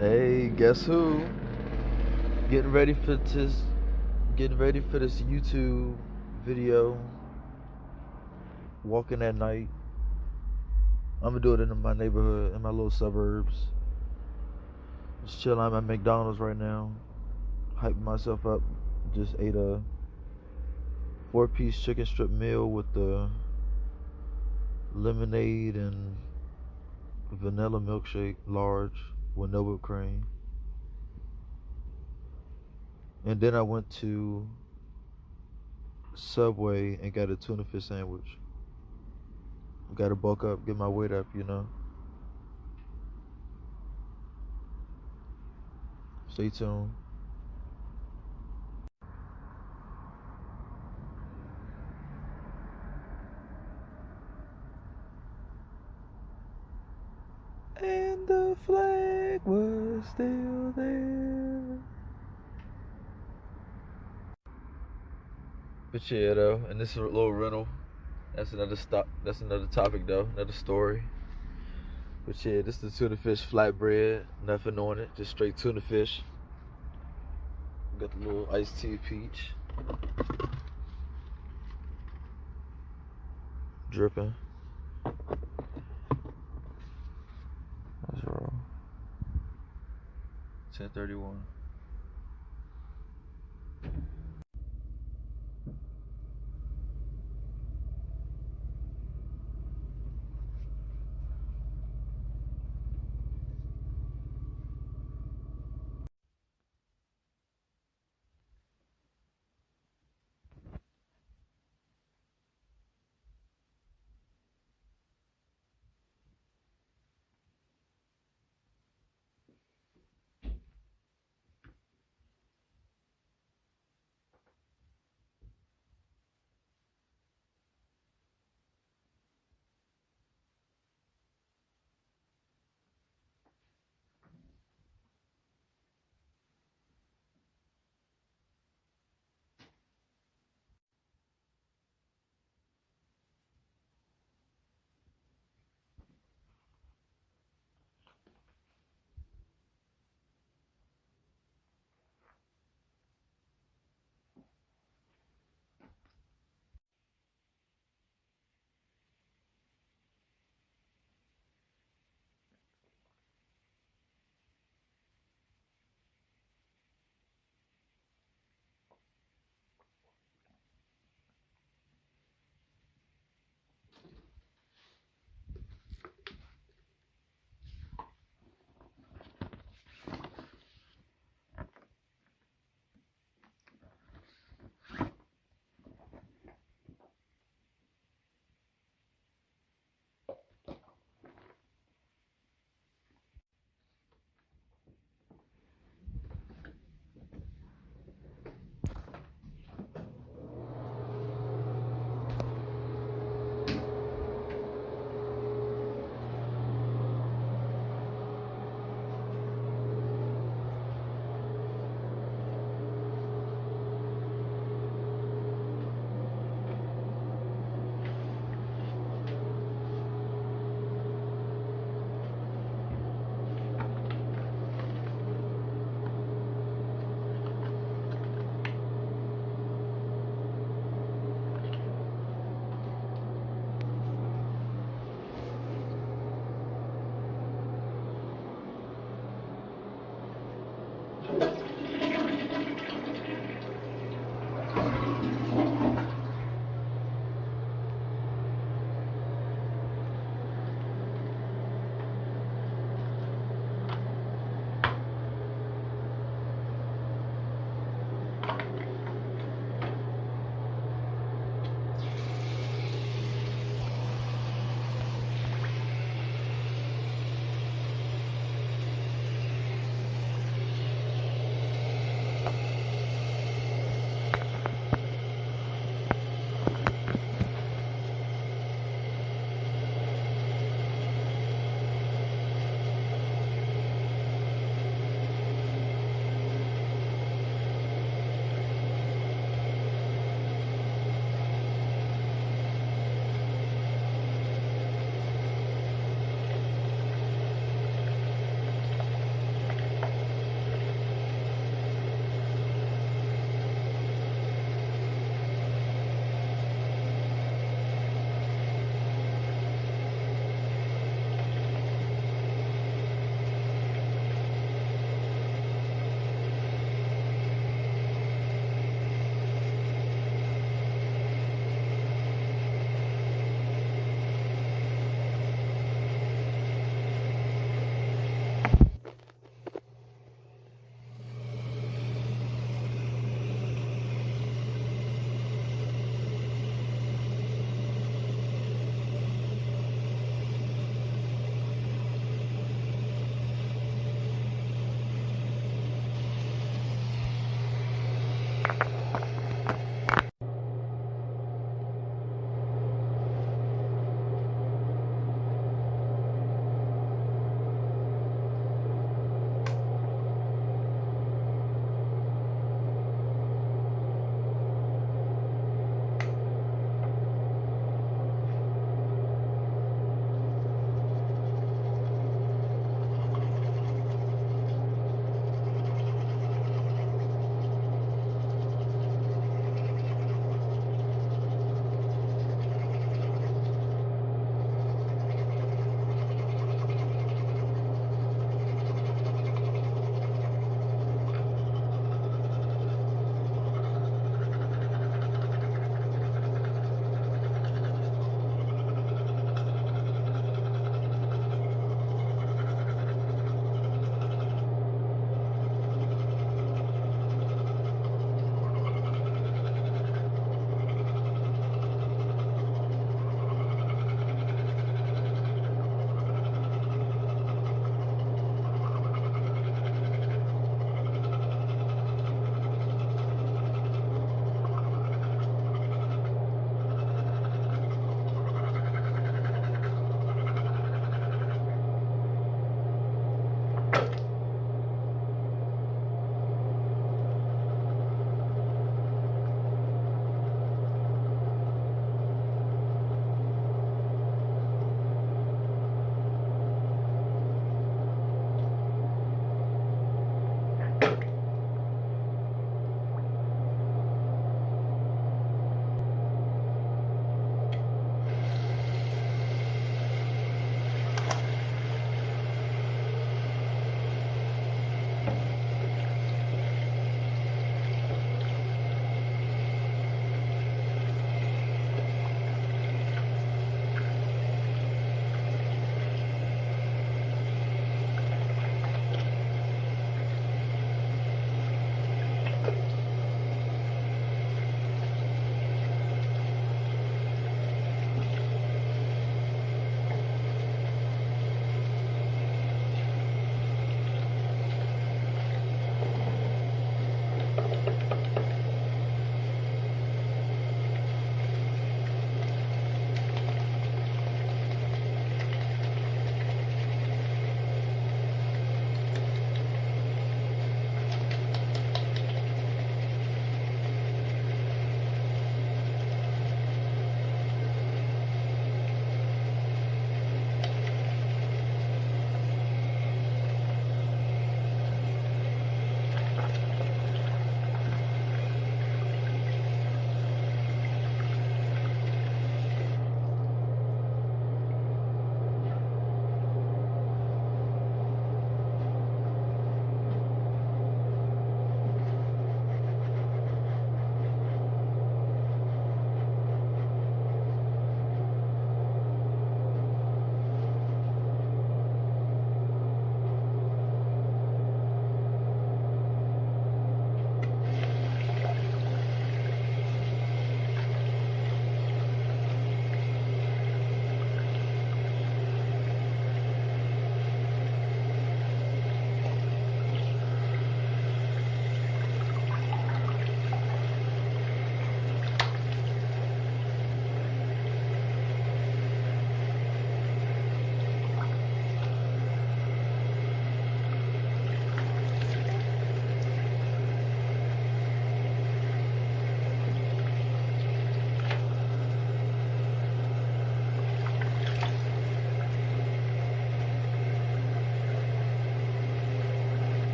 Hey, guess who? Getting ready for this. Getting ready for this YouTube video. Walking at night. I'm gonna do it in my neighborhood, in my little suburbs. Just chilling at my McDonald's right now. Hyping myself up. Just ate a four-piece chicken strip meal with the lemonade and vanilla milkshake, large, with no whipped cream. And then I went to Subway and got a tuna fish sandwich. Gotta bulk up, get my weight up. Stay tuned. And the flag was still there. But yeah, though, and this is a little rental. That's another stop. That's another topic, though. Another story. But yeah, this is the tuna fish flatbread. Nothing on it, just straight tuna fish. Got the little iced tea peach dripping. That's raw. 10:31.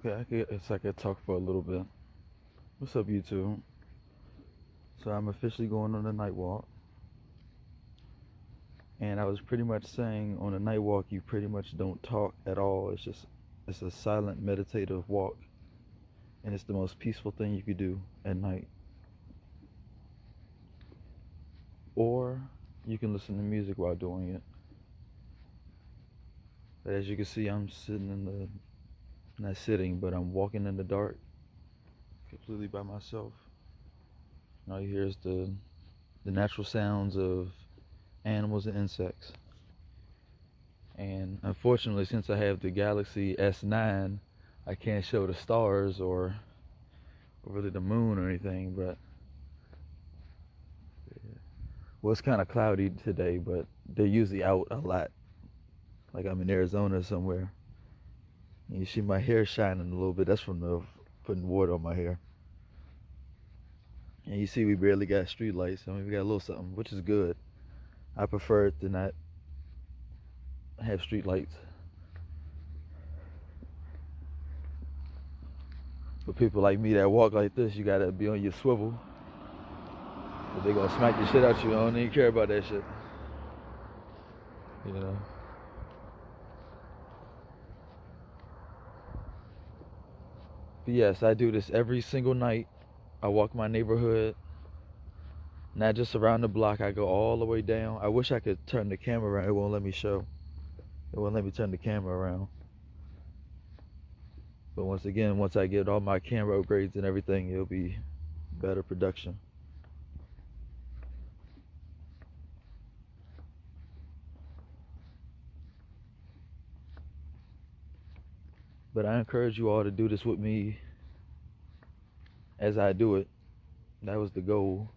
Okay, I could talk for a little bit. What's up, YouTube? So I'm officially going on a night walk, and I was pretty much saying on a night walk you pretty much don't talk at all. It's a silent meditative walk, and it's the most peaceful thing you could do at night. Or you can listen to music while doing it. But as you can see, I'm sitting in the not sitting, but I'm walking in the dark, completely by myself. And all you hear is the natural sounds of animals and insects. And unfortunately, since I have the Galaxy S9, I can't show the stars or really the moon or anything. But well, it's kind of cloudy today, but they're usually out a lot. Like I'm in Arizona somewhere. You see my hair shining a little bit. That's from the putting water on my hair. And you see we barely got street lights. I mean, we got a little something, which is good. I prefer it to not have street lights. For people like me that walk like this, you gotta be on your swivel. But they gonna smack the shit out you. I don't even care about that shit. You know. But yes, I do this every single night. I walk my neighborhood, not just around the block. I go all the way down. I wish I could turn the camera around. It won't let me show. It won't let me turn the camera around. But once again, once I get all my camera upgrades and everything, it'll be better production. But I encourage you all to do this with me as I do it. That was the goal.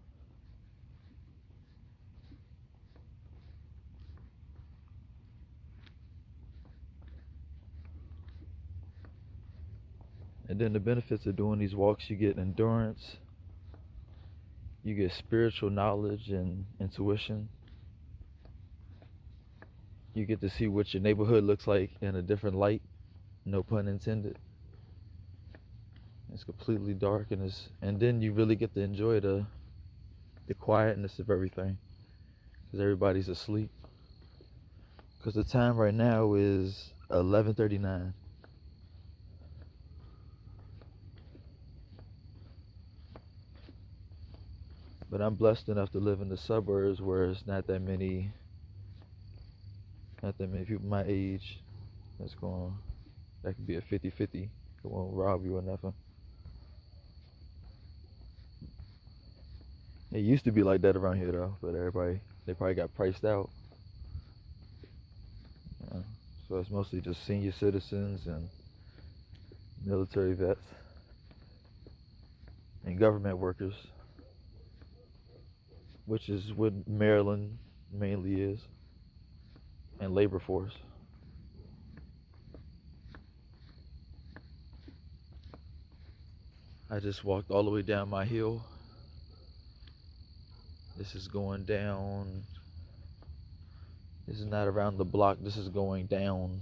And then the benefits of doing these walks, you get endurance, you get spiritual knowledge and intuition. You get to see what your neighborhood looks like in a different light, no pun intended. It's completely dark, and then you really get to enjoy the quietness of everything, because everybody's asleep. Because the time right now is 11:39. But I'm blessed enough to live in the suburbs where it's not that many people my age that could be a 50-50. It won't rob you or nothing. It used to be like that around here though, but they probably got priced out. Yeah. So it's mostly just senior citizens and military vets and government workers, which is what Maryland mainly is, and labor force. I just walked all the way down my hill. This is going down. This is not around the block. This is going down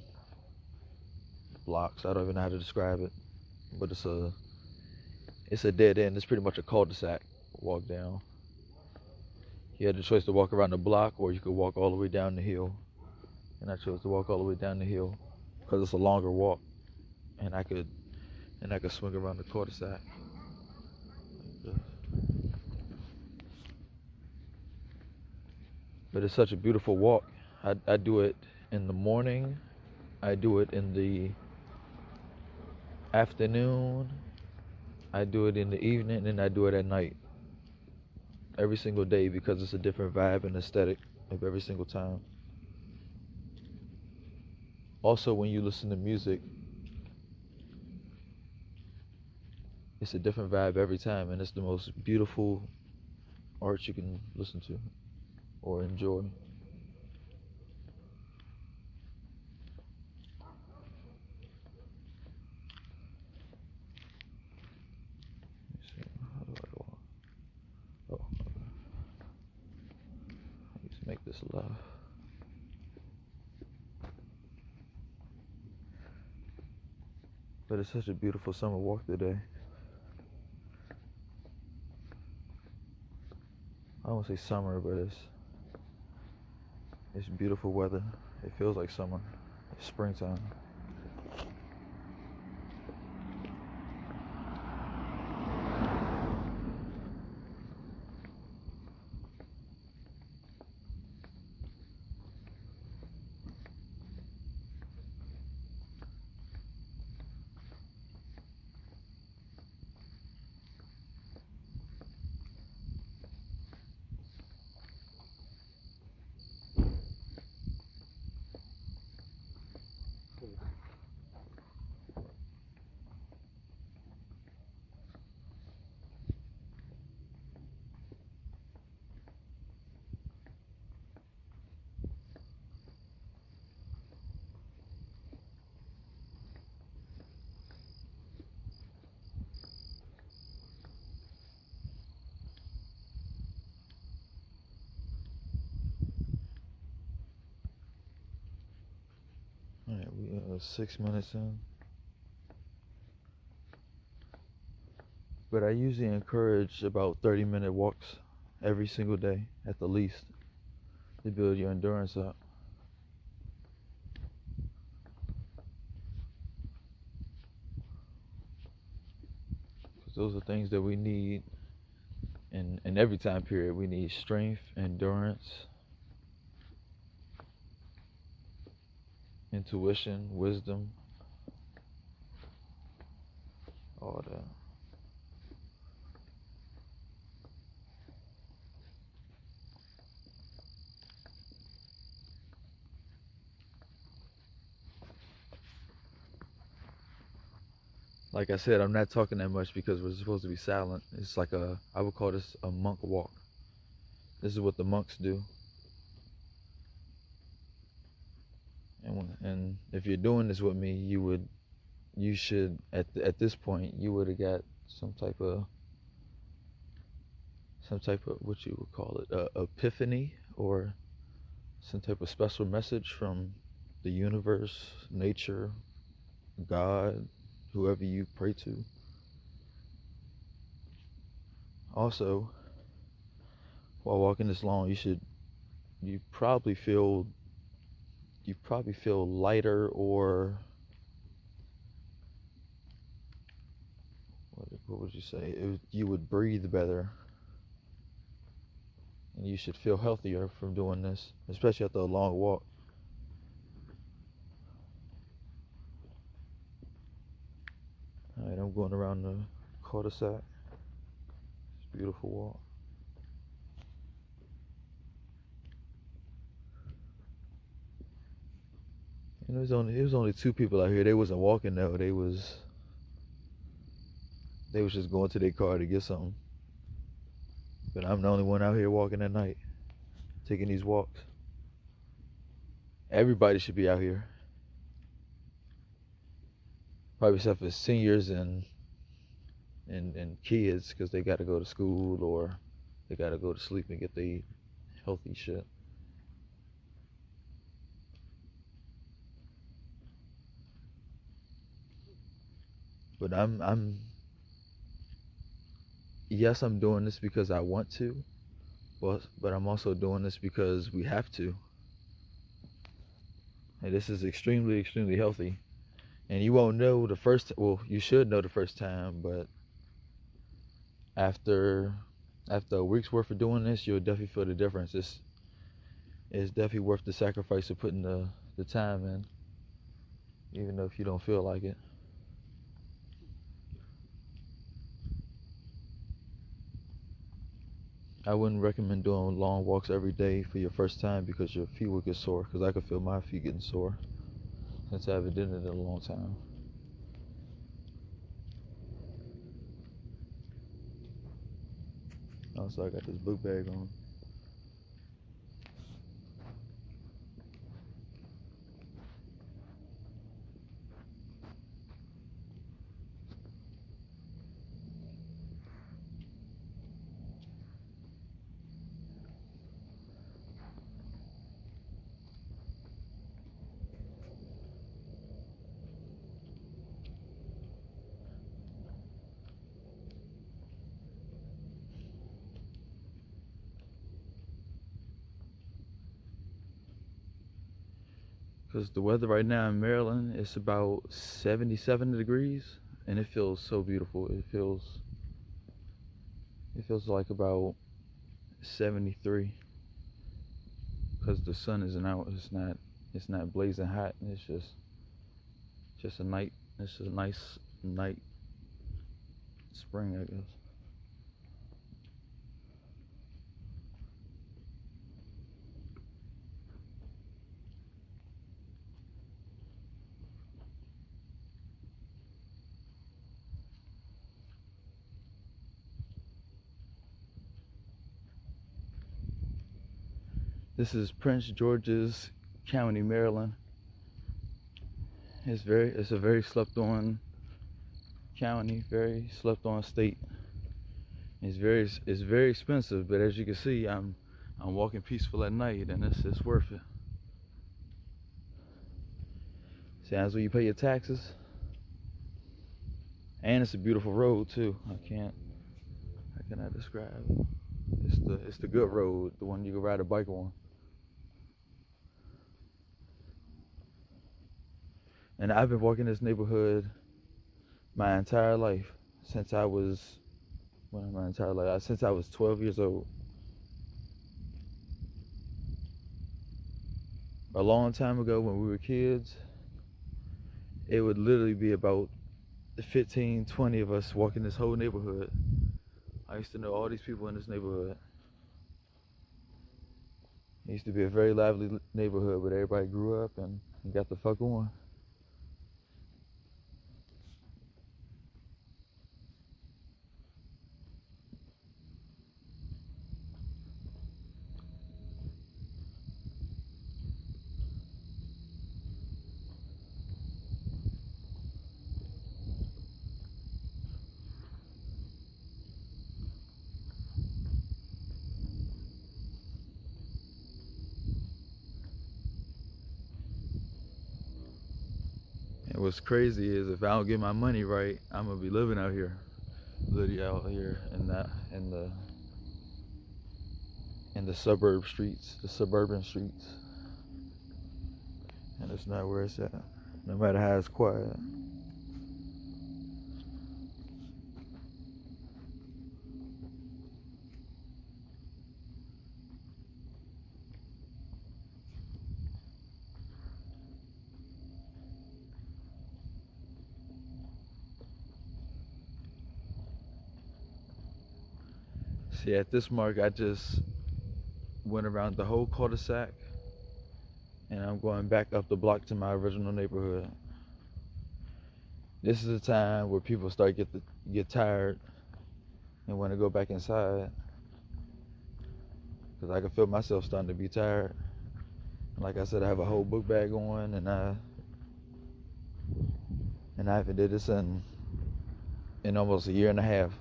blocks. I don't even know how to describe it, but it's a dead end. It's pretty much a cul-de-sac. Walk down. You had the choice to walk around the block, or you could walk all the way down the hill. And I chose to walk all the way down the hill because it's a longer walk, and I could swing around the cul-de-sac. But it's such a beautiful walk. I do it in the morning, I do it in the afternoon, I do it in the evening, and I do it at night. Every single day, because it's a different vibe and aesthetic of every single time. Also, when you listen to music, it's a different vibe every time, and it's the most beautiful art you can listen to or enjoy. Let me see, how do I walk? Oh, okay. Let's make this live. But it's such a beautiful summer walk today. I won't say summer, but it's beautiful weather. It feels like summer. It's springtime. Alright, we are 6 minutes in. But I usually encourage about 30-minute walks every single day at the least to build your endurance up. Because those are things that we need in every time period. We need strength, endurance, intuition, wisdom, all that. Like I said, I'm not talking that much because we're supposed to be silent. It's like I would call this a monk walk. This is what the monks do. And if you're doing this with me, you should at this point you would have got some type of what you would call it, epiphany, or some type of special message from the universe, nature, God, whoever you pray to. Also, while walking this long, you probably feel lighter, or what would you say? You would breathe better, and you should feel healthier from doing this, especially after a long walk. All right, I'm going around the cul-de-sac. It's a beautiful walk. And it was only two people out here. They wasn't walking though. They was just going to their car to get something. But I'm the only one out here walking at night, taking these walks. Everybody should be out here. Probably except for seniors and kids, because they got to go to school or they got to go to sleep and get their healthy shit. But yes, I'm doing this because I want to, but I'm also doing this because we have to. And this is extremely, extremely healthy. And you won't know the first, well, you should know the first time, but after a week's worth of doing this, you'll definitely feel the difference. It's definitely worth the sacrifice of putting the time in, even though if you don't feel like it. I wouldn't recommend doing long walks every day for your first time because your feet will get sore, because I could feel my feet getting sore since I haven't done it in a long time. Also, I got this book bag on. because the weather right now in Maryland is about 77 degrees, and it feels so beautiful. It feels like about 73, because the sun isn't out. It's not blazing hot. It's just a night. It's just a nice night, spring, I guess. This is Prince George's County, Maryland. It's a very slept on county, very slept on state. It's very expensive, but as you can see, I'm walking peaceful at night, and it's worth it. Sounds when you pay your taxes, and it's a beautiful road too. How can I describe it? It's the good road, the one you can ride a bike on. And I've been walking this neighborhood my entire life, since I was since I was 12 years old. A long time ago, when we were kids, it would literally be about 15, 20 of us walking this whole neighborhood. I used to know all these people in this neighborhood. It used to be a very lively neighborhood, but everybody grew up and got the fuck on. And what's crazy is, if I don't get my money right, I'm gonna be living out here, literally out here in the suburban streets, and it's not where it's at, no matter how it's quiet. See, at this mark, I just went around the whole cul-de-sac, and I'm going back up the block to my original neighborhood. This is a time where people start get tired and want to go back inside, because I can feel myself starting to be tired. And like I said, I have a whole book bag on, and I haven't did this in almost a year and a half.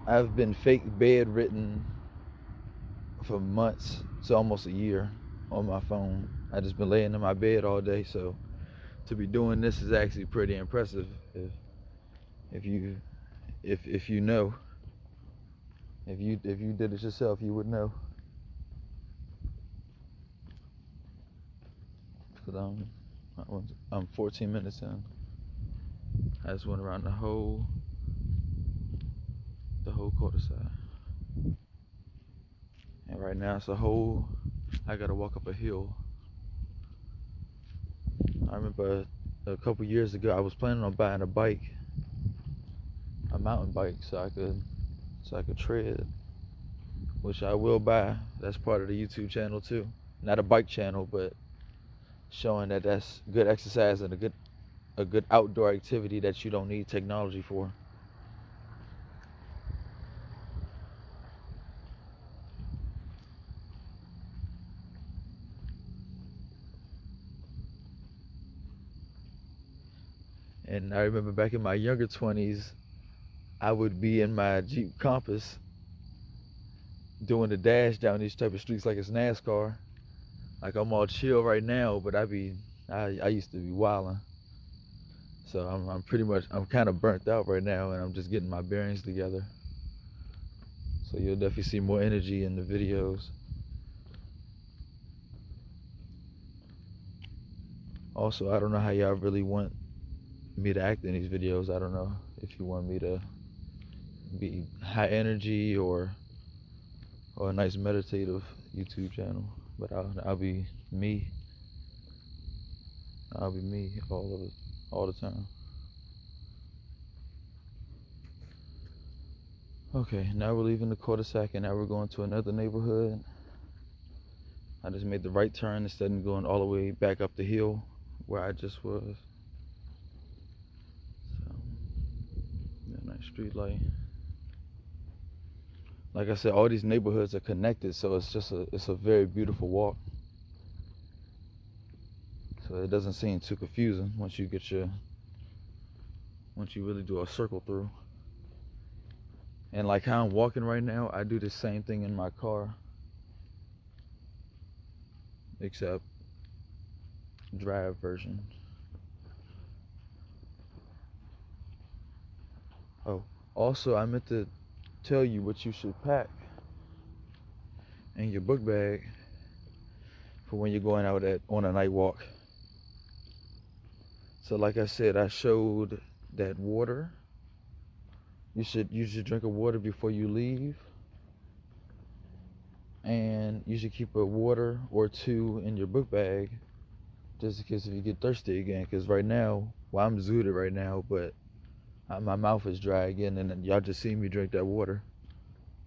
I've been fake bedridden for months to almost a year on my phone. I just been laying in my bed all day, so to be doing this is actually pretty impressive. If you know, if you did it yourself, you would know. Because I'm 14 minutes in. I just went around the whole cul-de-sac, and right now I gotta walk up a hill. I remember a couple years ago, I was planning on buying a mountain bike, so I could tread, which I will buy. That's part of the YouTube channel too. Not a bike channel, but showing that that's good exercise and a good outdoor activity that you don't need technology for. And I remember back in my younger 20s, I would be in my Jeep Compass doing the dash down these type of streets like it's NASCAR. Like, I'm all chill right now, but I used to be wilding. So I'm kind of burnt out right now, and I'm just getting my bearings together. So you'll definitely see more energy in the videos. Also, I don't know how y'all really want me to act in these videos. I don't know if you want me to be high energy or a nice meditative YouTube channel, but I'll be me. I'll be me all the time. Okay, now we're leaving the cul-de-sac and now we're going to another neighborhood. I just made the right turn instead of going all the way back up the hill where I just was. So, yeah, nice street light. Like I said, all these neighborhoods are connected, so it's a very beautiful walk. So it doesn't seem too confusing once you really do a circle through. And like how I'm walking right now, I do the same thing in my car, except drive version. Oh, also I meant to tell you what you should pack in your book bag for when you're going out on a night walk. So like I said, I showed that water. You should drink a water before you leave, and you should keep a water or two in your book bag just in case if you get thirsty again. Because right now, well, I'm zooted right now, but my mouth is dry again, and y'all just see me drink that water.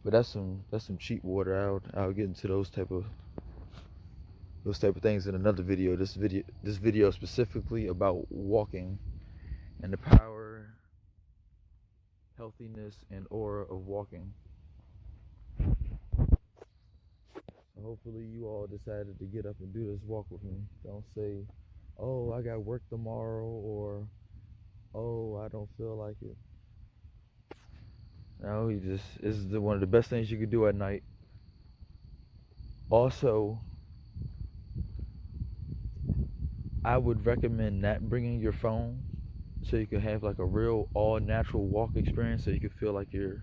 But that's some cheap water. I'll get into those type of things in another video. This video specifically about walking and the power, healthiness, and aura of walking. So hopefully you all decided to get up and do this walk with me. Don't say, oh, I got work tomorrow, or oh, I don't feel like it. No, this is one of the best things you could do at night. Also, I would recommend not bringing your phone, so you can have like a real all natural walk experience, so you can feel like you're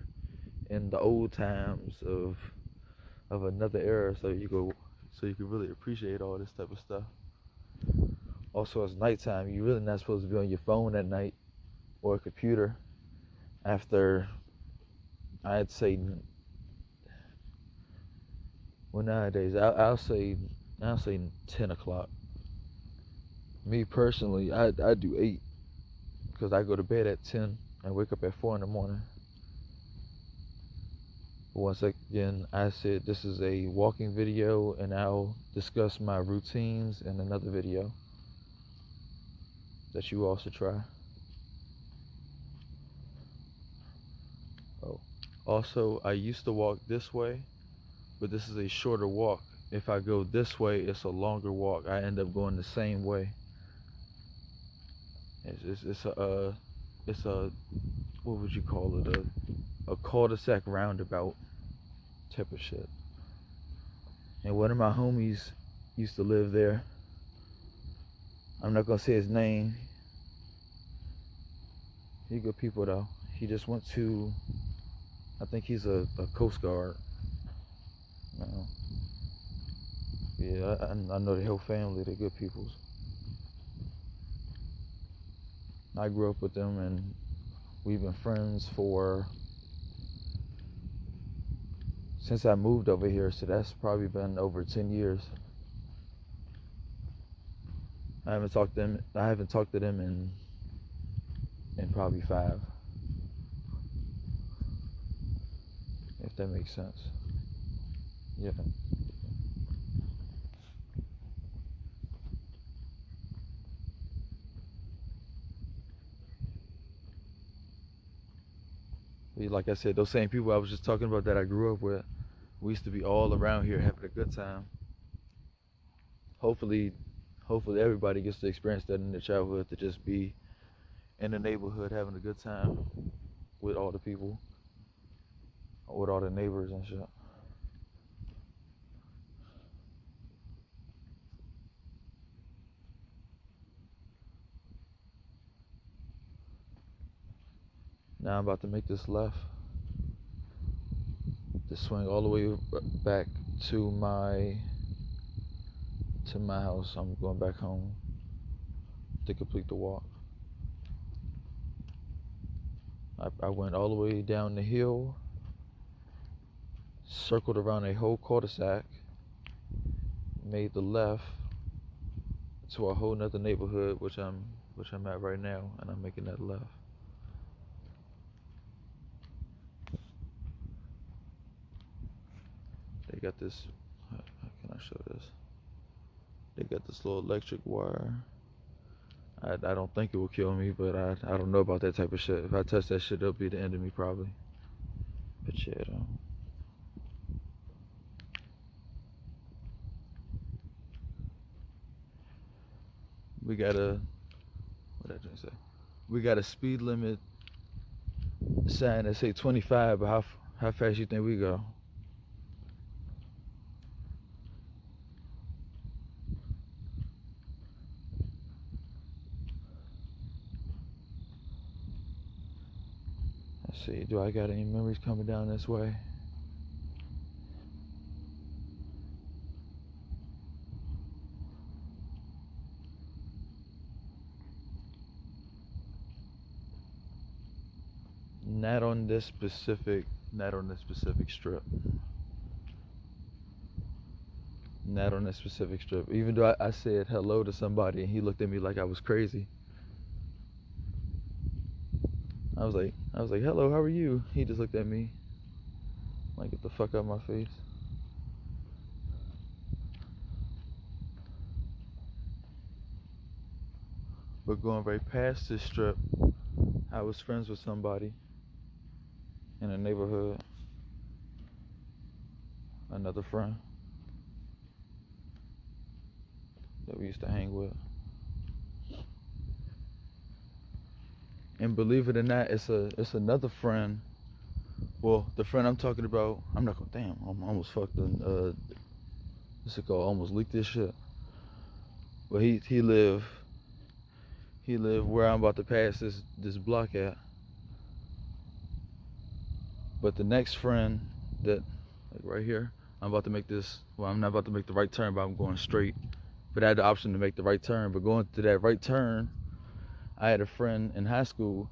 in the old times of another era, so you can really appreciate all this type of stuff. Also, it's nighttime. You're really not supposed to be on your phone at night or a computer after, I'd say, well, nowadays I'll say 10 o'clock. Me personally, I do 8 because I go to bed at 10 and wake up at 4 in the morning. Once again, I said this is a walking video, and I'll discuss my routines in another video that you all should try. Oh, also, I used to walk this way, but this is a shorter walk. If I go this way, it's a longer walk. I end up going the same way. It's a what would you call it? A cul-de-sac roundabout type of shit. And one of my homies used to live there. I'm not gonna say his name. He good people though. He just went to, I think he's a Coast Guard. Yeah, I know the whole family. They're good peoples. I grew up with them, and we've been friends since I moved over here, so that's probably been over 10 years. I haven't talked to them in probably 5. If that makes sense. Yeah. Like I said, those same people I was just talking about that I grew up with, we used to be all around here having a good time. Hopefully everybody gets to experience that in their childhood, to just be in the neighborhood having a good time with all the people, with all the neighbors and shit. Now I'm about to make this left to swing all the way back to my house. I'm going back home. to complete the walk. I went all the way down the hill, circled around a whole cul-de-sac, made the left to a whole nother neighborhood, which I'm at right now, and I'm making that left. They got this. How can I show this? They got this little electric wire. I don't think it will kill me, but I don't know about that type of shit. If I touch that shit, it'll be the end of me probably. But yeah, though. We got a, what did I just say? We got a speed limit sign that say 25, but how fast you think we go? Let's see, do I got any memories coming down this way? Not on this specific strip. Not on this specific strip. Even though I said hello to somebody and he looked at me like I was crazy. I was like, hello, how are you? He just looked at me like, get the fuck out of my face. But going right past this strip, I was friends with somebody in a neighborhood. Another friend that we used to hang with. And believe it or not, it's another friend. Well, the friend I'm talking about, I'm not gonna, damn, I'm almost fucked in, what's it called, almost leaked this shit. But he lived where I'm about to pass this block at. But the next friend that, like right here, I'm about to make this, well, I'm not about to make the right turn, but I'm going straight. But I had the option to make the right turn. But going to that right turn, I had a friend in high school.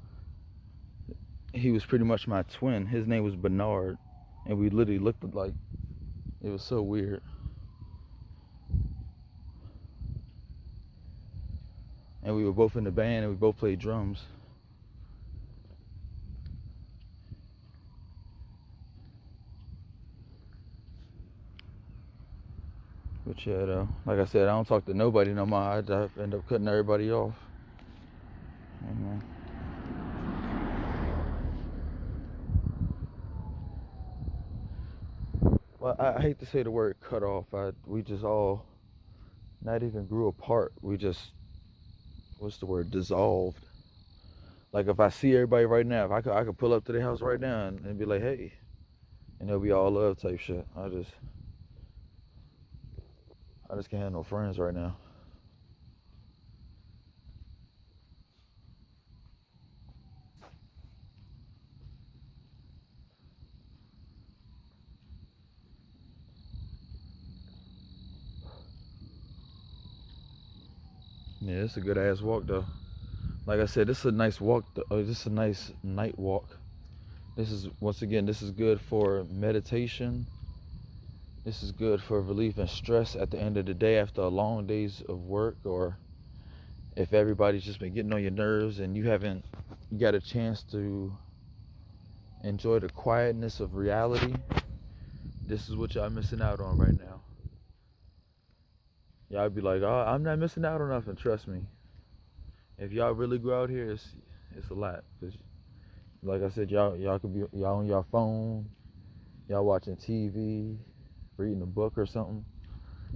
He was pretty much my twin. His name was Bernard. And we literally looked like, it was so weird. And we were both in the band and we both played drums. But yeah, though, like I said, I don't talk to nobody no more. I end up cutting everybody off. Well, I hate to say the word cut off. We just all not even grew apart. We just, what's the word, dissolved. Like if I see everybody right now, if I could pull up to their house right now and be like, hey, and they'll be all love type shit. I just can't have no friends right now. Yeah, it's a good ass walk though. Like I said, this is a nice walk. This is a nice night walk. This is, once again, this is good for meditation. This is good for relieving stress at the end of the day after a long days of work, or if everybody's just been getting on your nerves and you haven't got a chance to enjoy the quietness of reality. This is what y'all missing out on right now. Y'all be like, oh, I'm not missing out on nothing. Trust me. If y'all really go out here, it's a lot. Cause like I said, y'all could be y'all on your phone, y'all watching TV, reading a book or something.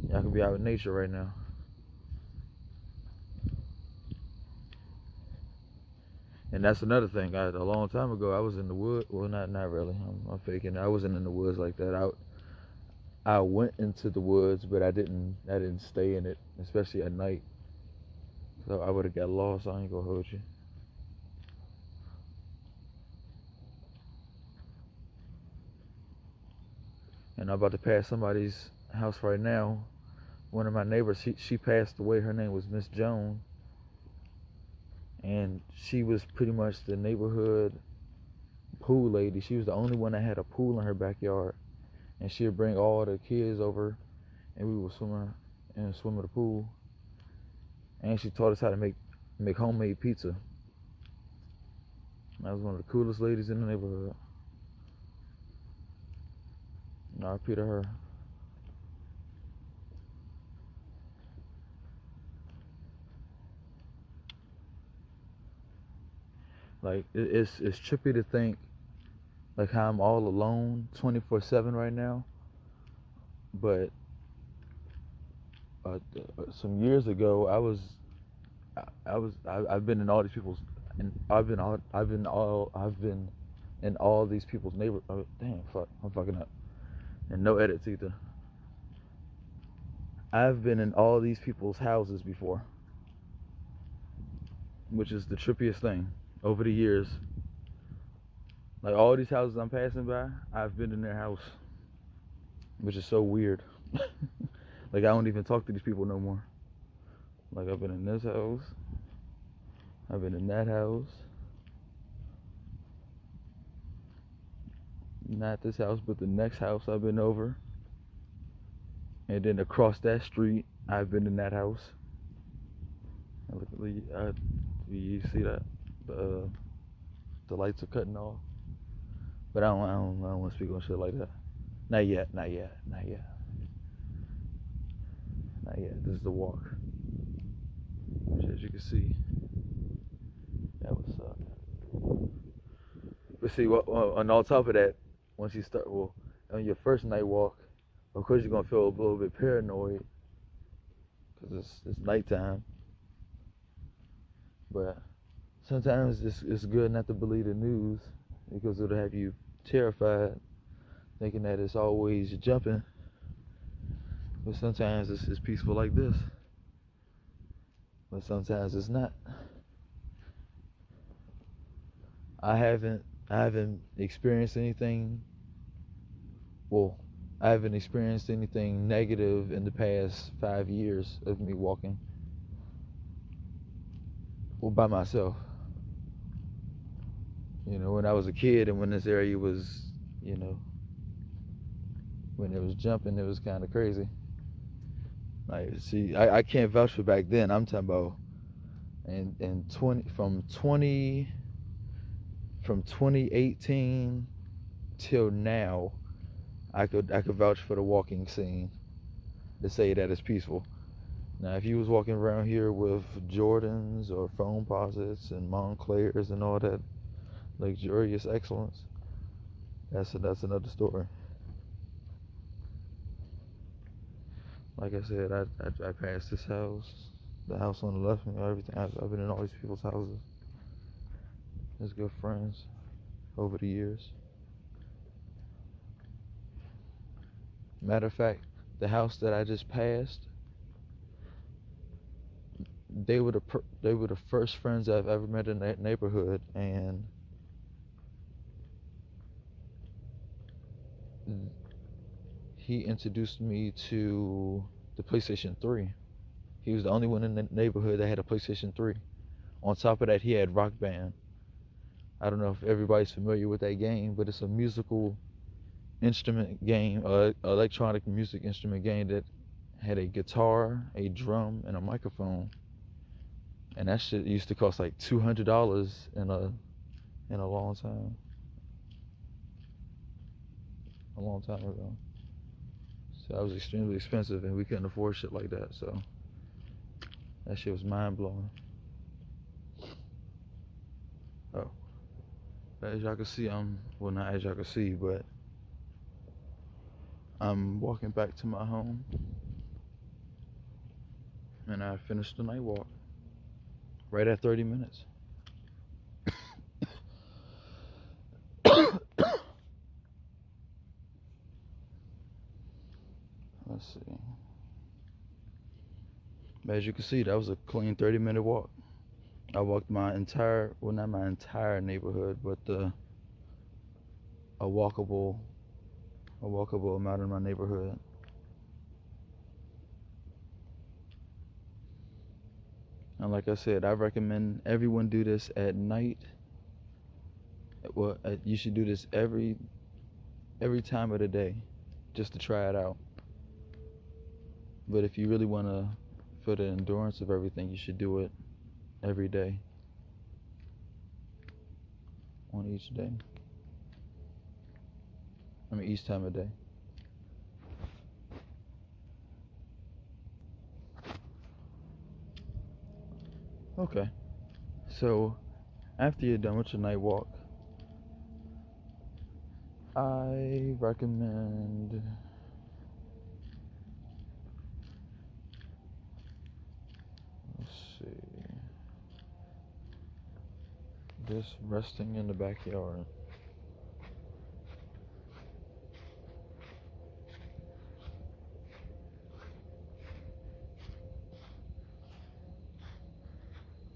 Y'all could be out in nature right now. And that's another thing. A long time ago, I was in the woods. Well, not really. I'm faking. I wasn't in the woods like that. I went into the woods, but I didn't stay in it, especially at night. So I would have got lost. I ain't gonna hold you. And I'm about to pass somebody's house right now. One of my neighbors, she passed away. Her name was Miss Joan. and she was pretty much the neighborhood pool lady. She was the only one that had a pool in her backyard, and she'd bring all the kids over, and we would swim in the pool. And she taught us how to make homemade pizza. That was one of the coolest ladies in the neighborhood. And I repeat to her. Like it's trippy to think like how I'm all alone 24/7 right now. But some years ago, I've been in all these people's, and I've been in all these people's neighbor. Oh, damn, fuck, I'm fucking up. And no edits either. I've been in all these people's houses before, which is the trippiest thing over the years. Like all these houses I'm passing by, I've been in their house, which is so weird. Like I don't even talk to these people no more. Like I've been in this house, I've been in that house, not this house, but the next house I've been over, and then across that street I've been in that house. You see that the lights are cutting off, but I don't want to speak on shit like that. Not yet. This is the walk. Which, as you can see, that was But see, on top of that, once you start, on your first night walk, of course you're gonna feel a little bit paranoid because it's nighttime. But sometimes it's good not to believe the news because it'll have you terrified, thinking that it's always jumping. But sometimes it's peaceful like this. But sometimes it's not. I haven't experienced anything. Well, I haven't experienced anything negative in the past 5 years of me walking. Well, by myself. You know, when I was a kid and when this area was, you know, when it was jumping, it was kind of crazy. Like, see, I can't vouch for back then. I'm talking about from 2018 till now, I could vouch for the walking scene to say that it's peaceful. Now, if you was walking around here with Jordans or foam posits and Montclairs and all that luxurious excellence, that's another story. Like I said, I passed this house, the house on the left, everything. I've been in all these people's houses. As good friends over the years. Matter of fact, the house that I just passed, they were the first friends I've ever met in that neighborhood, and he introduced me to the PlayStation 3. He was the only one in the neighborhood that had a PlayStation 3. On top of that, he had Rock Band. I don't know if everybody's familiar with that game, but it's a musical instrument game, electronic music instrument game that had a guitar, a drum, and a microphone. And that shit used to cost like $200 in a long time. A long time ago. So that was extremely expensive, and we couldn't afford shit like that. So that shit was mind blowing. Oh, as y'all can see, well, not as y'all can see, but I'm walking back to my home, and I finished the night walk right at 30 minutes. Let's see. As you can see, that was a clean 30-minute walk. I walked my entire, well, not my entire neighborhood, but a walkable amount in my neighborhood. And like I said, I recommend everyone do this at night. Well, you should do this every time of the day, just to try it out. But if you really want to feel the endurance of everything, you should do it every day, on each day. I mean, each time of day. Okay. So, after you're done with your night walk, I recommend just resting in the backyard.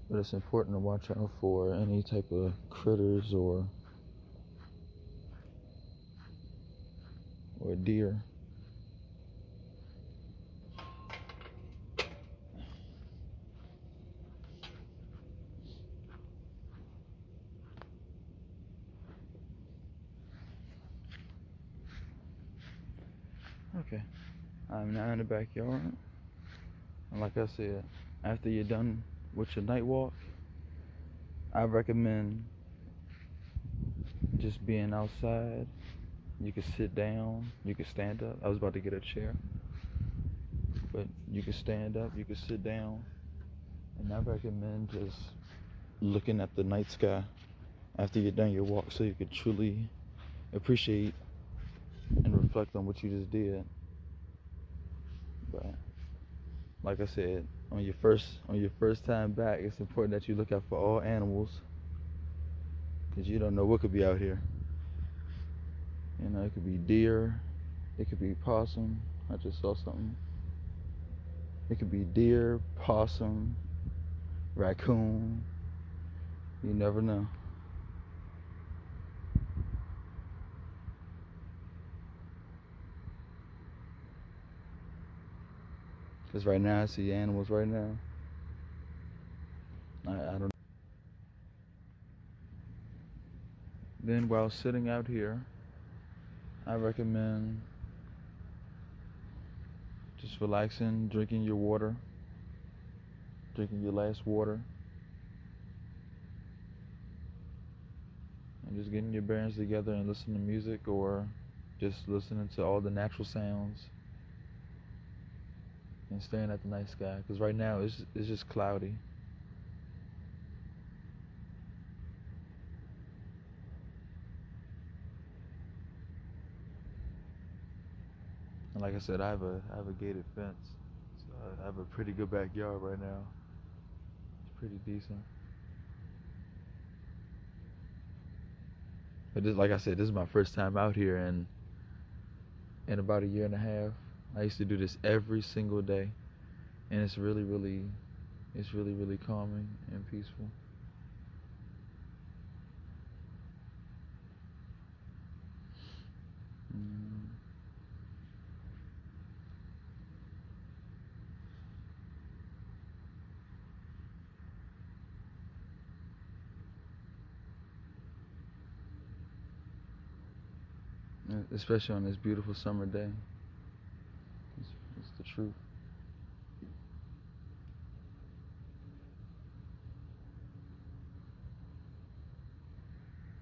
But it's important to watch out for any type of critters or deer. Okay, I'm now in the backyard, and like I said, after you're done with your night walk, I recommend just being outside. You can sit down, you can stand up. I was about to get a chair, but you can stand up, you can sit down, and I recommend just looking at the night sky after you're done your walk, so you could truly appreciate and reflect on what you just did. But like I said, on your first time back, it's important that you look out for all animals, because you don't know what could be out here. You know, it could be deer, it could be possum. I just saw something. It could be deer, possum, raccoon. You never know. Because right now I see animals right now. I don't. Then while sitting out here, I recommend just relaxing, drinking your water, drinking your last water, and just getting your bearings together and listening to music, or just listening to all the natural sounds and staring at the night sky. Because right now it's just cloudy. And like I said, I have a gated fence, so I have a pretty good backyard right now. It's pretty decent. But this, like I said, this is my first time out here, and in about a year and a half, I used to do this every single day, and it's really calming and peaceful. Especially on this beautiful summer day. It's the truth.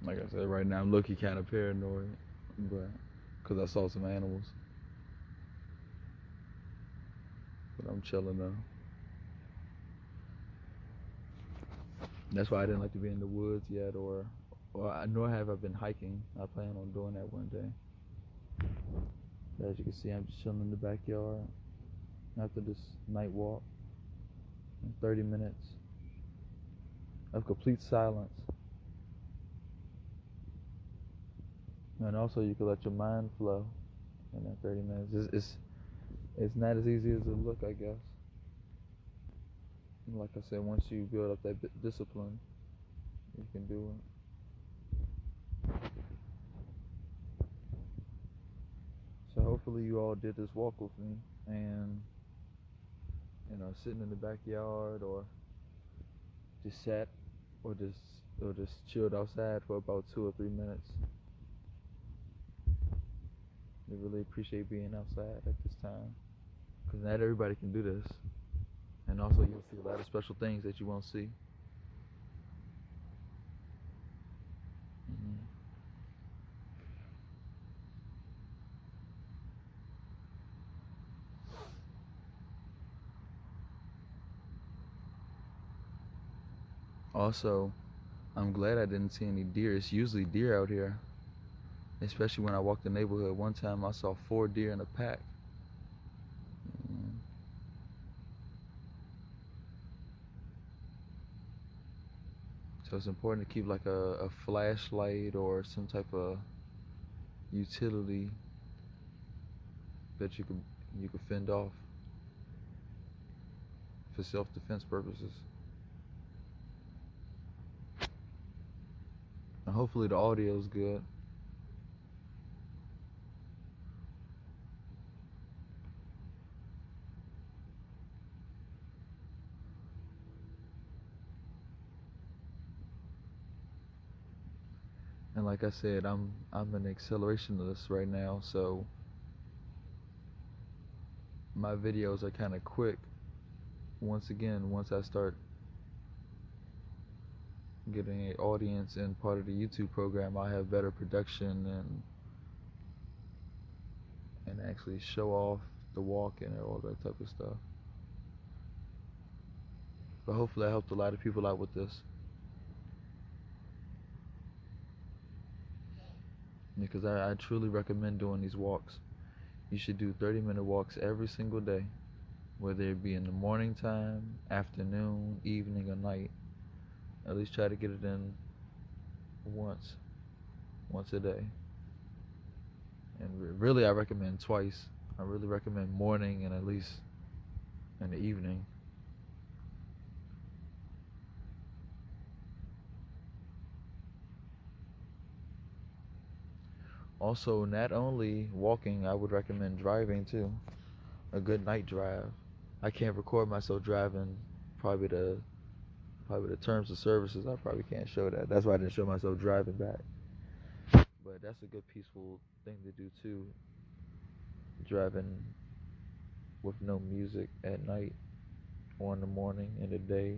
Like I said, right now I'm low-key kind of paranoid, but because I saw some animals. But I'm chilling though. That's why I didn't like to be in the woods yet, nor have I been hiking. I plan on doing that one day. But as you can see, I'm just chilling in the backyard after this night walk. In 30 minutes of complete silence. And also, you can let your mind flow in that 30 minutes. It's not as easy as it look, I guess. And like I said, once you build up that discipline, you can do it. So hopefully you all did this walk with me, and sitting in the backyard or just sat or just chilled outside for about 2 or 3 minutes. They really appreciate being outside at this time, because not everybody can do this. And also, you'll see a lot of special things that you won't see. Mhm. Also, I'm glad I didn't see any deer. It's usually deer out here, especially when I walked the neighborhood. One time I saw 4 deer in a pack. Mm. So it's important to keep like a flashlight or some type of utility that you could fend off for self-defense purposes. And hopefully the audio is good. And like I said, I'm an accelerationist right now, so my videos are kind of quick. Once I start getting an audience and part of the YouTube program, I have better production and actually show off the walk and all that type of stuff. But hopefully I helped a lot of people out with this, because I truly recommend doing these walks. You should do 30-minute walks every single day, whether it be in the morning time, afternoon, evening, or night. At least try to get it in once a day. And really, I recommend twice. I really recommend morning and at least in the evening. Also, not only walking, I would recommend driving too. A good night drive. I can't record myself driving. Probably the terms of services, I probably can't show that. That's why I didn't show myself driving back. But that's a good peaceful thing to do too. Driving with no music at night, or in the morning, in the day,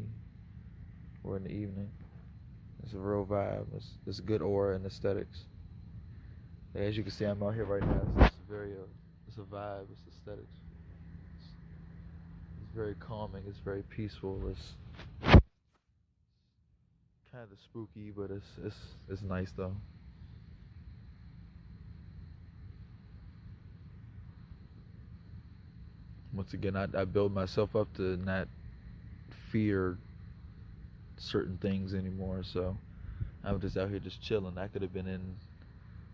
or in the evening. It's a real vibe. It's good aura and aesthetics. As you can see, I'm out here right now. It's a vibe. It's aesthetics. It's very calming. It's very peaceful. It's kind of spooky, but it's nice though. Once again, I build myself up to not fear certain things anymore. So I'm just out here just chilling. I could have been in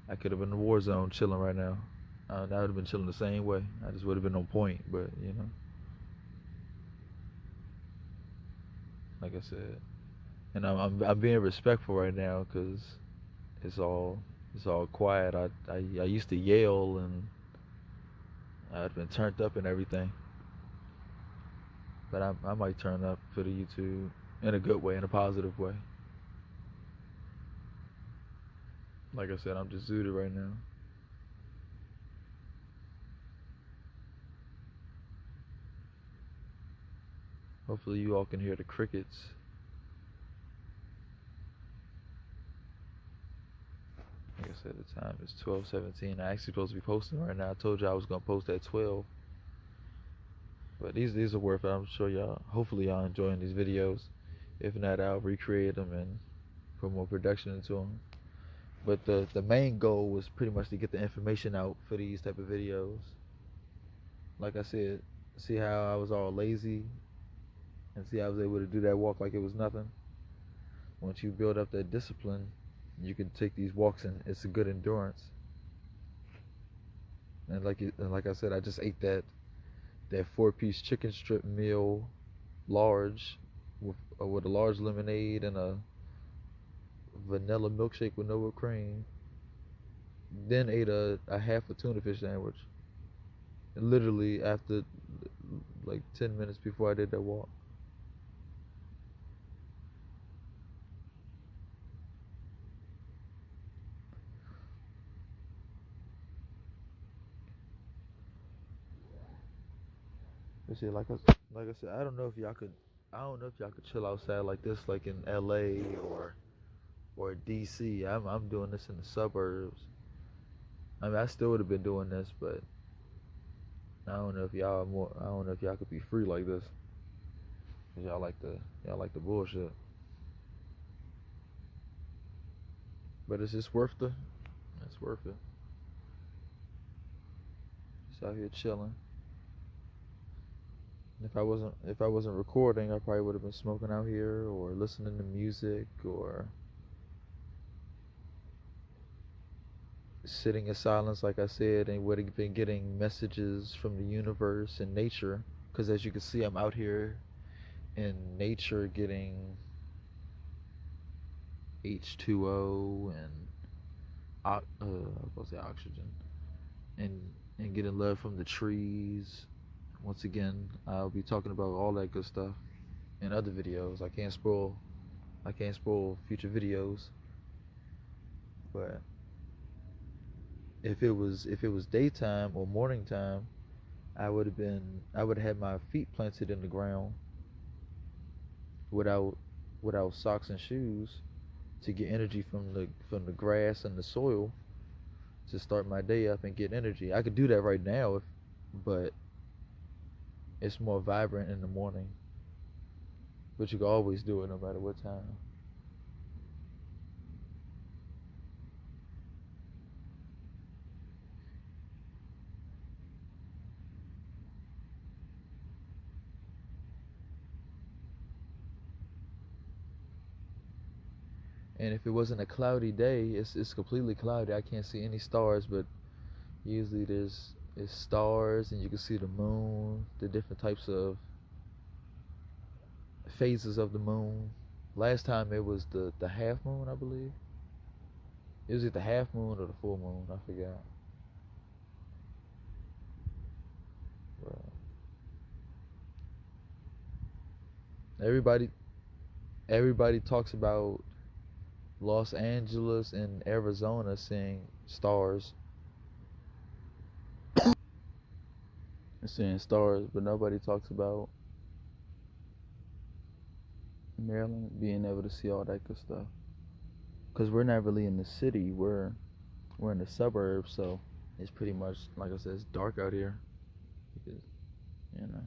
a war zone chilling right now. I would have been chilling the same way. I just would have been on point. But like I said, and I'm being respectful right now because it's all quiet. I used to yell and I'd been turned up and everything. But I might turn up for the YouTube in a good way, in a positive way. Like I said, I'm just zooted right now. Hopefully you all can hear the crickets. Like I said, the time is 12:17. I actually supposed to be posting right now. I told you I was gonna post at 12. But these are worth it. I'm sure hopefully y'all enjoying these videos. If not, I'll recreate them and put more production into them. But the main goal was pretty much to get the information out for these type of videos. Like I said, see how I was all lazy, and see I was able to do that walk like it was nothing. Once you build up that discipline, you can take these walks and it's a good endurance. And like I said, I just ate that 4-piece chicken strip meal, large, with a large lemonade and a vanilla milkshake with no whipped cream. Then ate a half a tuna fish sandwich. Literally after like 10 minutes before I did that walk. You see, like I said, I don't know if y'all could. I don't know if y'all could chill outside like this, like in L.A. or D.C. I'm doing this in the suburbs. I mean, I still would have been doing this, but I don't know if y'all are more. I don't know if y'all could be free like this. 'Cause y'all like the bullshit. But it's just worth the. It's worth it. Just out here chilling. If I wasn't recording, I probably would have been smoking out here or listening to music or sitting in silence, like I said, and would have been getting messages from the universe and nature. Because as you can see, I'm out here in nature getting H2O and I was supposed to say oxygen and getting love from the trees. Once again, I'll be talking about all that good stuff in other videos. I can't spoil future videos, but if it was daytime or morning time, I would have had my feet planted in the ground without socks and shoes to get energy from the grass and the soil to start my day up and get energy. I could do that right now, but it's more vibrant in the morning. But you can always do it no matter what time. And if it wasn't a cloudy day, it's completely cloudy. I can't see any stars, but usually there's stars, and you can see the moon, the different types of phases of the moon. Last time it was the half moon, I believe. It was either the half moon or the full moon. I forgot. But everybody everybody talks about Los Angeles and Arizona seeing stars, but nobody talks about Maryland being able to see all that good stuff. Cause we're not really in the city. We're in the suburbs, so it's pretty much, like I said, it's dark out here. Because, you know.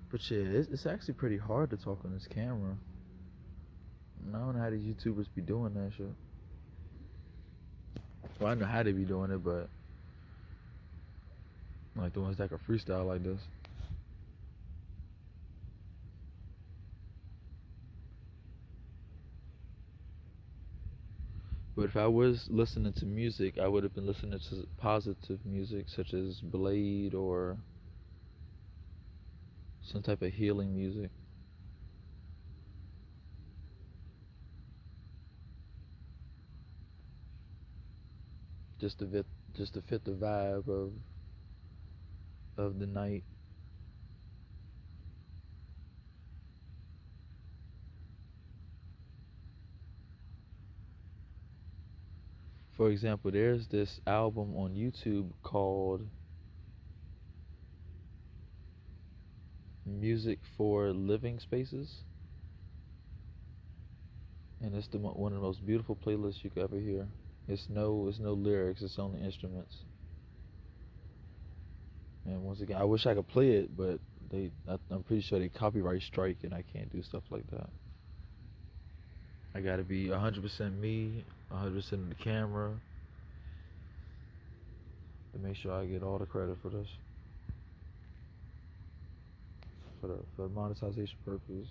But yeah, it's actually pretty hard to talk on this camera. I don't know how these YouTubers be doing that shit. Well, I know how they be doing it, but like the ones that can freestyle like this. But if I was listening to music, I would have been listening to positive music such as Blade or some type of healing music. Just to fit the vibe of the night. For example, there's this album on YouTube called Music for Living Spaces, and it's one of the most beautiful playlists you could ever hear. It's no lyrics, it's only instruments. And once again, I wish I could play it, but I'm pretty sure they copyright strike, and I can't do stuff like that. I gotta be 100% me, 100% of the camera, to make sure I get all the credit for this, for the monetization purpose.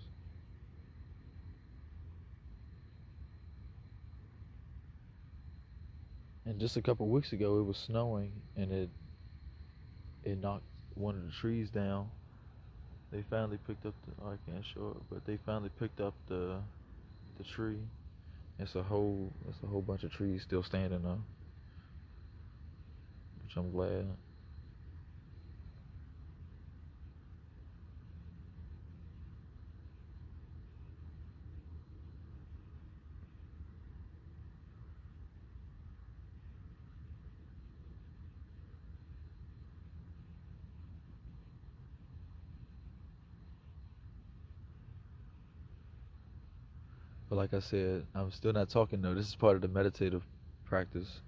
And just a couple weeks ago, it was snowing, and it knocked one of the trees down. They finally picked up I can't show it, but they finally picked up the tree. It's a whole bunch of trees still standing though, which I'm glad. But like I said, I'm still not talking though. This is part of the meditative practice.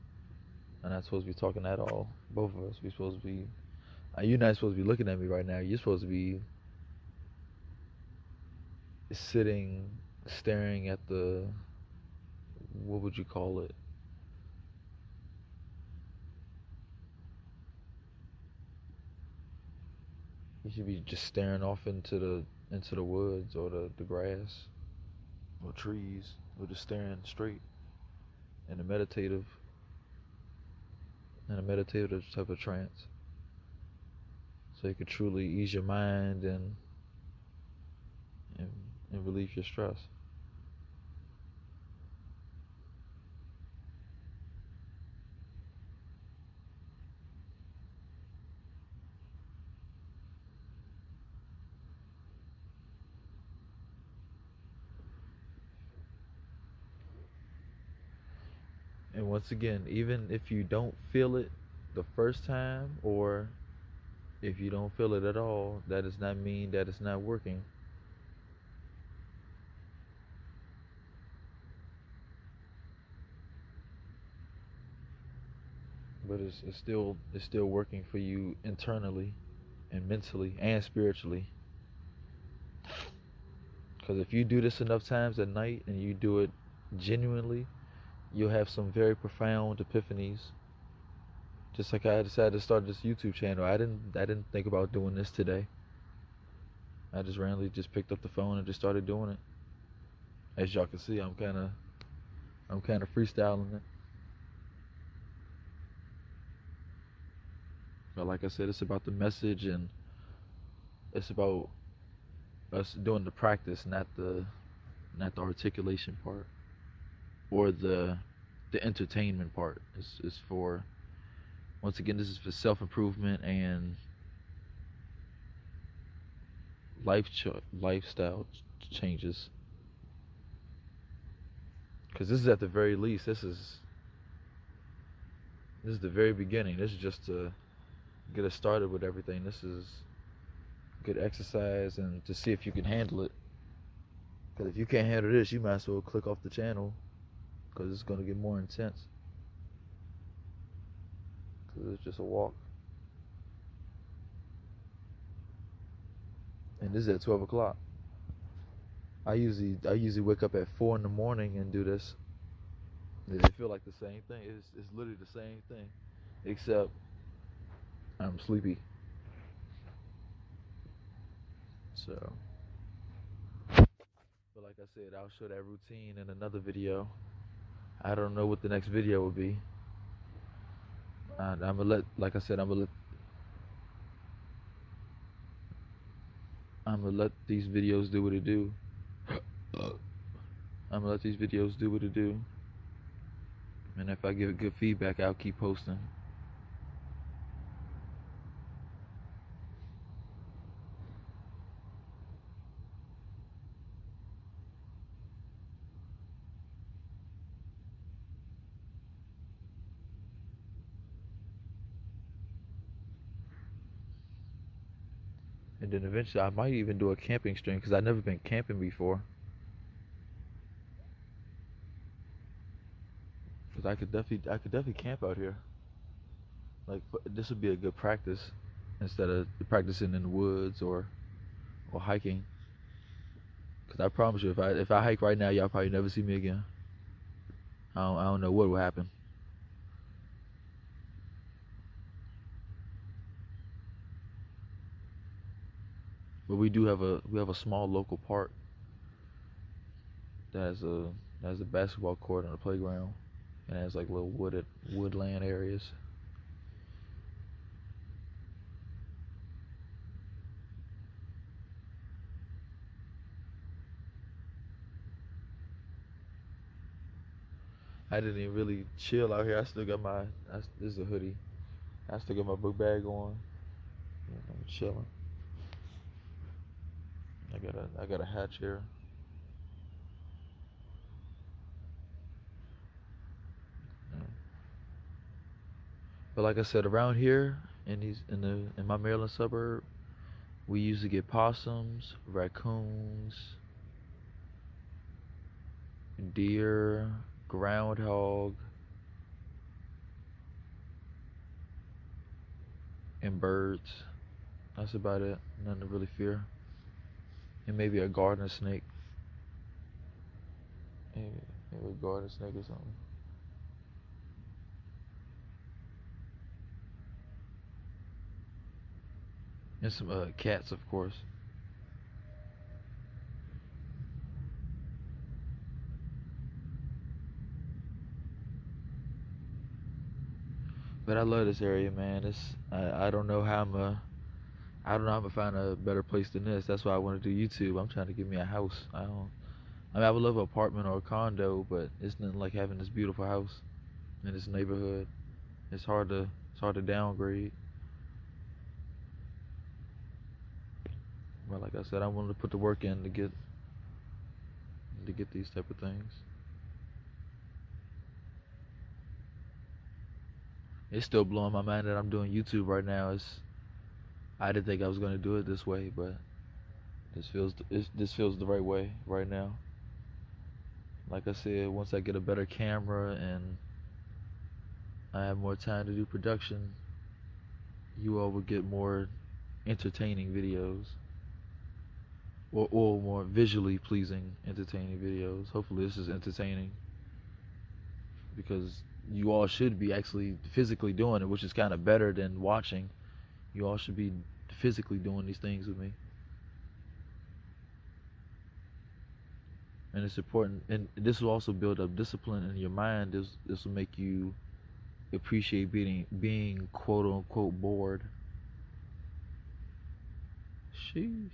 I'm not supposed to be talking at all. Both of us. We supposed to be. You're not supposed to be looking at me right now. You're supposed to be sitting, staring at the. What would you call it? You should be just staring off into the woods or the grass or trees, or just staring straight in a meditative type of trance, so you could truly ease your mind and, and relieve your stress. And once again, even if you don't feel it the first time, or if you don't feel it at all, that does not mean that it's not working. But it's still working for you internally and mentally and spiritually. Because if you do this enough times at night and you do it genuinely, you'll have some very profound epiphanies. Just like I decided to start this YouTube channel. I didn't think about doing this today. I just randomly just picked up the phone and just started doing it. As y'all can see, I'm kinda freestyling it. But like I said, it's about the message, and it's about us doing the practice, not the articulation part or the entertainment part. It's for, once again, this is for self-improvement and lifestyle changes. Because this is at the very least, this is the very beginning. This is just to get us started with everything. This is good exercise and to see if you can handle it. Because if you can't handle this, you might as well click off the channel, because it's going to get more intense. Because it's just a walk. And this is at 12 o'clock. I usually wake up at 4 in the morning and do this. It feel like the same thing. It's literally the same thing, except I'm sleepy. So, but like I said, I'll show that routine in another video. I don't know what the next video will be. And I'm gonna let, like I said, I'm gonna let these videos do what it do. I'm gonna let these videos do what it do. And if I give it good feedback, I'll keep posting. And then eventually I might even do a camping stream, because I've never been camping before. Because I could definitely camp out here. Like, this would be a good practice instead of practicing in the woods or hiking. Because I promise you, if I hike right now, y'all probably never see me again. I don't know what will happen. But we have a small local park that has a basketball court and a playground, and has like little woodland areas. I didn't even really chill out here. I still got this is a hoodie. I still got my book bag on. I'm chilling. I got a hat chair. Yeah. But like I said, around here in my Maryland suburb, we usually get possums, raccoons, deer, groundhog, and birds. That's about it. Nothing to really fear. And maybe a garden snake. Maybe a garden snake or something. And some cats, of course. But I love this area, man. I don't know how I don't know how I'm gonna find a better place than this. That's why I want to do YouTube. I'm trying to get me a house. I mean, I would love an apartment or a condo, but it's nothing like having this beautiful house in this neighborhood. It's hard to downgrade. But like I said, I'm willing to put the work in to get these type of things. It's still blowing my mind that I'm doing YouTube right now. I didn't think I was gonna do it this way, but this feels the right way right now. Like I said, once I get a better camera and I have more time to do production, you all will get more entertaining videos, or more visually pleasing, entertaining videos. Hopefully, this is entertaining because you all should be actually physically doing it, which is kind of better than watching. You all should be physically doing these things with me. And it's important, and this will also build up discipline in your mind. This will make you appreciate being quote unquote bored. Sheesh.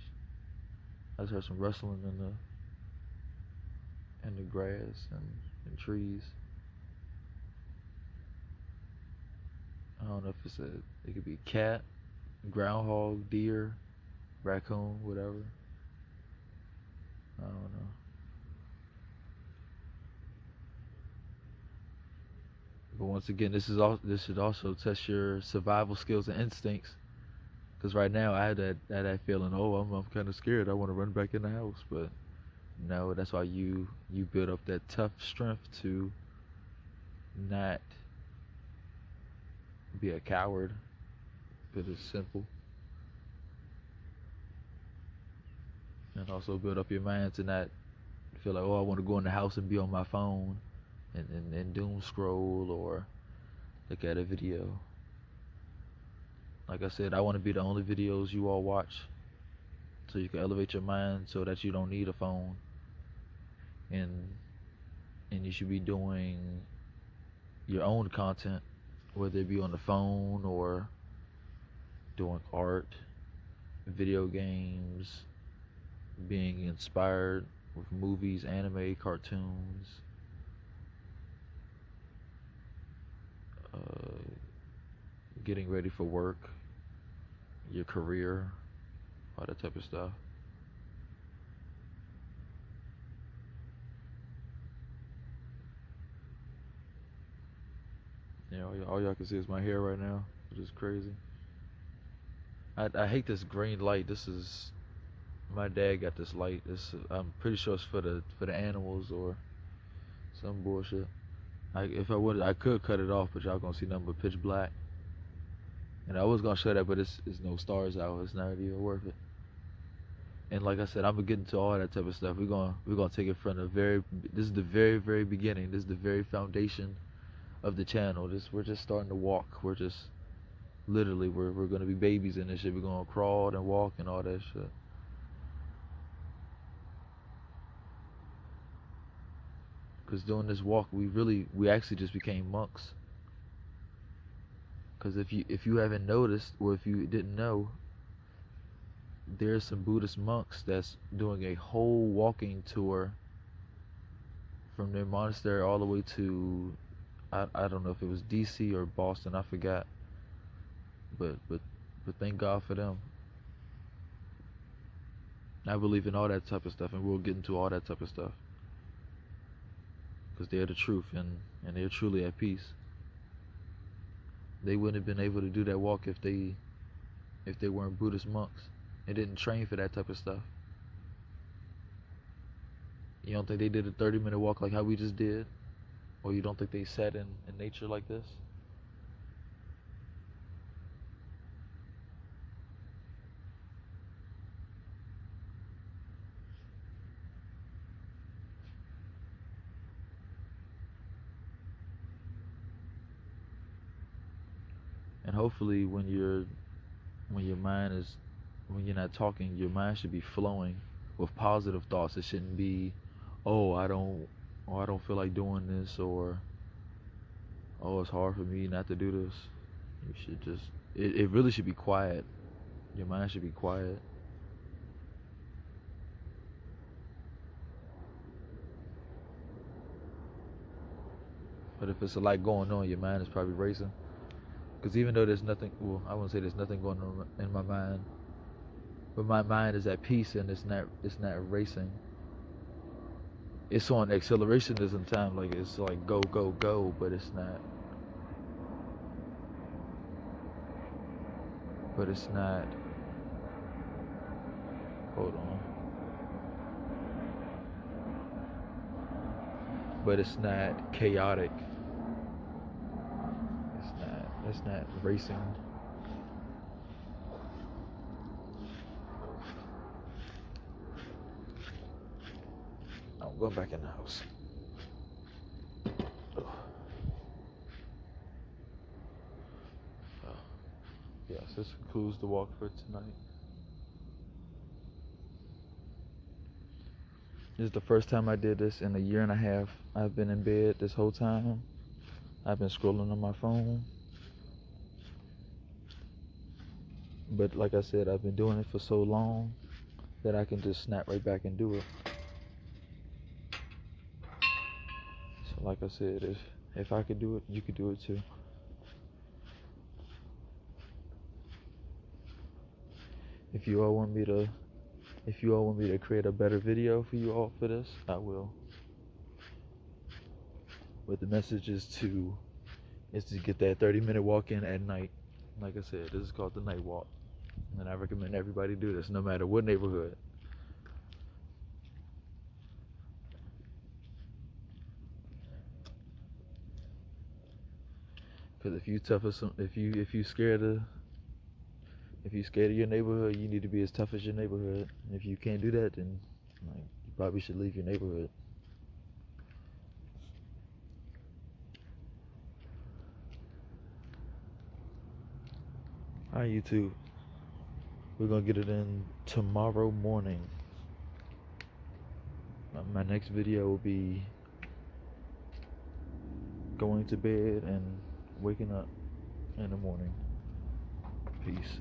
I just heard some rustling in the grass and trees. I don't know if it could be cat, groundhog, deer, raccoon, whatever. I don't know. But once again, this should also test your survival skills and instincts. Because right now I had that feeling. Oh, I'm kind of scared. I want to run back in the house, but no. That's why you build up that tough strength to not be a coward. But it's simple, and also build up your mind to not feel like, oh, I want to go in the house and be on my phone and doom scroll or look at a video. Like I said, I want to be the only videos you all watch, so you can elevate your mind so that you don't need a phone, and you should be doing your own content, whether it be on the phone or doing art, video games, being inspired with movies, anime, cartoons, getting ready for work, your career, all that type of stuff. You know, all y'all can see is my hair right now, which is crazy. I hate this green light. This is my dad got this light. I'm pretty sure it's for the animals or some bullshit. If I would, I could cut it off, but y'all gonna see nothing but pitch black. And I was gonna show that, but it's no stars out. It's not even worth it. And like I said, I'm gonna get into all that type of stuff. We're gonna take it from the very. This is the very very beginning. This is the very foundation of the channel. We're just starting to walk. We're just literally we're gonna be babies in this shit. We're gonna crawl and walk and all that shit. Because doing this walk, we actually just became monks. Because if you haven't noticed, or if you didn't know, there's some Buddhist monks that's doing a whole walking tour from their monastery all the way to I don't know if it was DC or Boston, I forgot. But thank God for them. I believe in all that type of stuff, and we'll get into all that type of stuff. Because they're the truth, and they're truly at peace. They wouldn't have been able to do that walk if they weren't Buddhist monks. They didn't train for that type of stuff. You don't think they did a 30-minute walk like how we just did? Or you don't think they sat in nature like this? And hopefully when your mind is, when you're not talking, your mind should be flowing with positive thoughts. It shouldn't be, oh, I don't feel like doing this, or oh, it's hard for me not to do this. You should just, it really should be quiet. Your mind should be quiet. But if it's a lot going on, your mind is probably racing. Because even though there's nothing, well, I wouldn't say there's nothing going on in my mind, but my mind is at peace and it's not racing. It's on acceleration at some time, like it's like go go go, but it's not. But it's not. Hold on. But it's not chaotic. It's not racing. I'm going back in the house. Yes, this concludes the walk for tonight. This is the first time I did this in a year and a half. I've been in bed this whole time. I've been scrolling on my phone. But like I said, I've been doing it for so long that I can just snap right back and do it. So like I said, if I could do it, you could do it too. If you all want me to create a better video for you all for this, I will. But the message is to get that 30-minute walk in at night. Like I said, this is called the night walk. And I recommend everybody do this, no matter what neighborhood. Because if you scared of your neighborhood, you need to be as tough as your neighborhood. And if you can't do that, then you probably should leave your neighborhood. All right, YouTube. We're gonna get it in tomorrow morning. My next video will be going to bed and waking up in the morning. Peace.